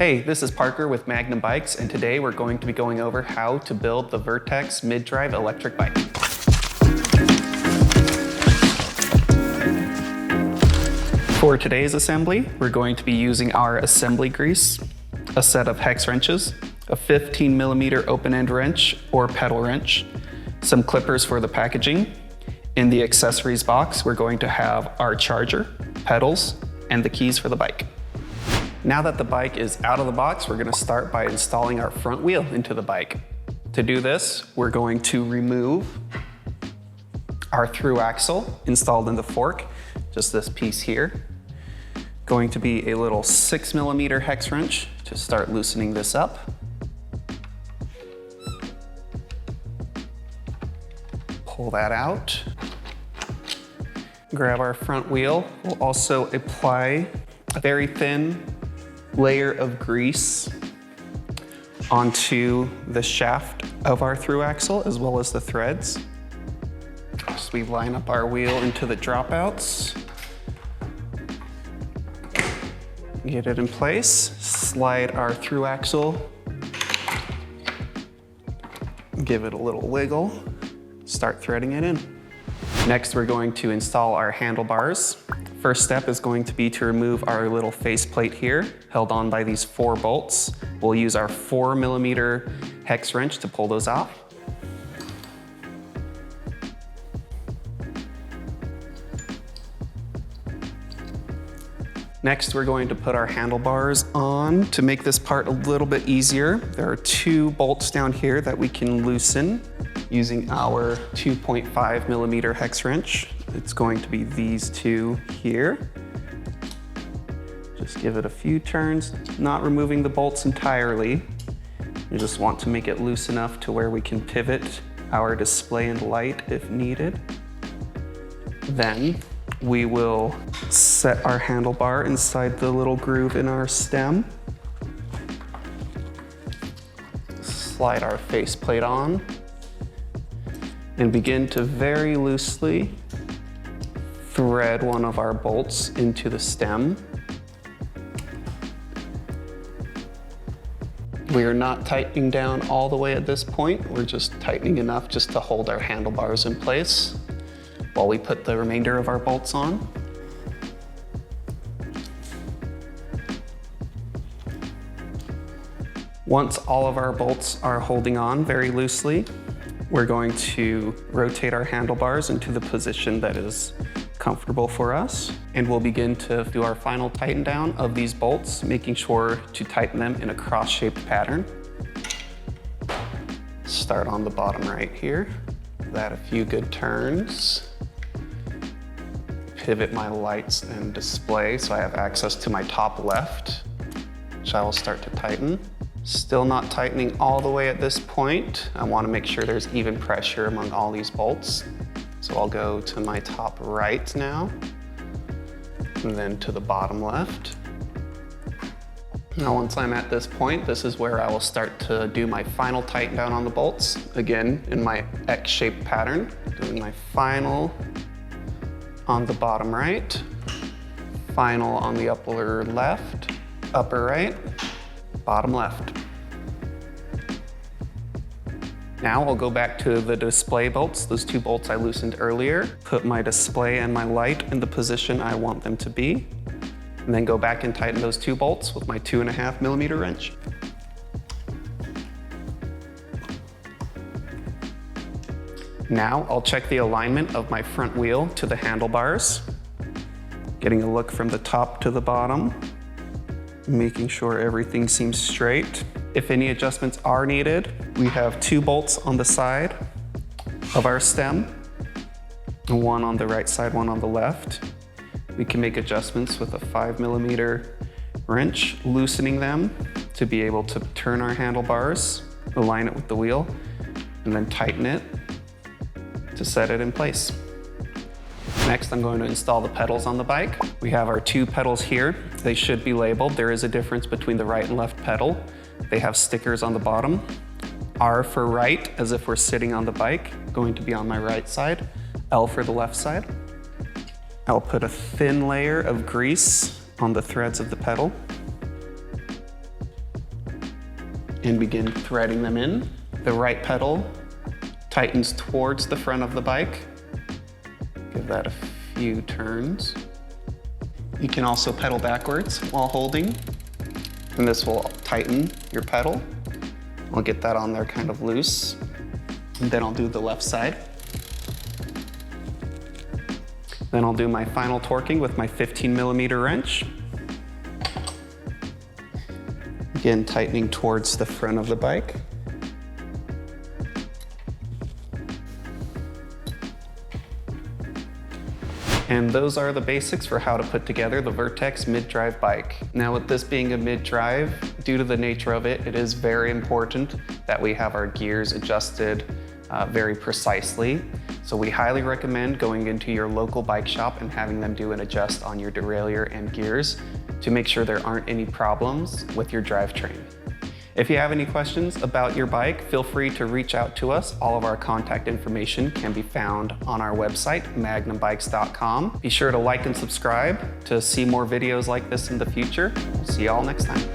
Hey, this is Parker with Magnum Bikes, and today we're going to be going over how to build the Vertex mid-drive electric bike. For today's assembly, we're going to be using our assembly grease, a set of hex wrenches, a 15mm open-end wrench or pedal wrench, some clippers for the packaging. In the accessories box, we're going to have our charger, pedals, and the keys for the bike. Now that the bike is out of the box, we're gonna start by installing our front wheel into the bike. To do this, we're going to remove our through axle installed in the fork, just this piece here. Going to be a little 6mm hex wrench to start loosening this up. Pull that out. Grab our front wheel. We'll also apply a very thin layer of grease onto the shaft of our through axle as well as the threads. So we line up our wheel into the dropouts. Get it in place, slide our through axle, give it a little wiggle, start threading it in. Next, we're going to install our handlebars. First step is going to be to remove our little faceplate here, held on by these 4 bolts. We'll use our 4mm hex wrench to pull those off. Next, we're going to put our handlebars on. To make this part a little bit easier, there are 2 bolts down here that we can loosen using our 2.5mm hex wrench. It's going to be these 2 here. Just give it a few turns, not removing the bolts entirely. You just want to make it loose enough to where we can pivot our display and light if needed. Then we will set our handlebar inside the little groove in our stem. Slide our faceplate on and begin to very loosely thread one of our bolts into the stem. We are not tightening down all the way at this point. We're just tightening enough just to hold our handlebars in place while we put the remainder of our bolts on. Once all of our bolts are holding on very loosely, we're going to rotate our handlebars into the position that is comfortable for us, and we'll begin to do our final tighten down of these bolts, making sure to tighten them in a cross-shaped pattern. Start on the bottom right here. Give that a few good turns. Pivot my lights and display so I have access to my top left, which I will start to tighten. Still not tightening all the way at this point. I want to make sure there's even pressure among all these bolts. So I'll go to my top right now, and then to the bottom left. Now once I'm at this point, this is where I will start to do my final tighten down on the bolts. Again, in my X-shaped pattern, doing my final on the bottom right, final on the upper left, upper right, bottom left. Now I'll go back to the display bolts, those 2 bolts I loosened earlier, put my display and my light in the position I want them to be, and then go back and tighten those 2 bolts with my 2.5mm wrench. Now I'll check the alignment of my front wheel to the handlebars, getting a look from the top to the bottom, making sure everything seems straight. If any adjustments are needed, we have 2 bolts on the side of our stem, 1 on the right side, 1 on the left. We can make adjustments with a 5mm wrench, loosening them to be able to turn our handlebars, align it with the wheel, and then tighten it to set it in place. Next, I'm going to install the pedals on the bike. We have our 2 pedals here. They should be labeled. There is a difference between the right and left pedal. They have stickers on the bottom. R for right, as if we're sitting on the bike, going to be on my right side. L for the left side. I'll put a thin layer of grease on the threads of the pedal. and begin threading them in. The right pedal tightens towards the front of the bike. Give that a few turns. You can also pedal backwards while holding, and this will tighten your pedal. I'll get that on there kind of loose, and then I'll do the left side. Then I'll do my final torquing with my 15mm wrench. Again, tightening towards the front of the bike. And those are the basics for how to put together the Vertex mid-drive bike. Now, with this being a mid-drive, due to the nature of it, it is very important that we have our gears adjusted very precisely. So we highly recommend going into your local bike shop and having them do an adjust on your derailleur and gears to make sure there aren't any problems with your drivetrain. If you have any questions about your bike, feel free to reach out to us. All of our contact information can be found on our website, magnumbikes.com. Be sure to like and subscribe to see more videos like this in the future. See you all next time.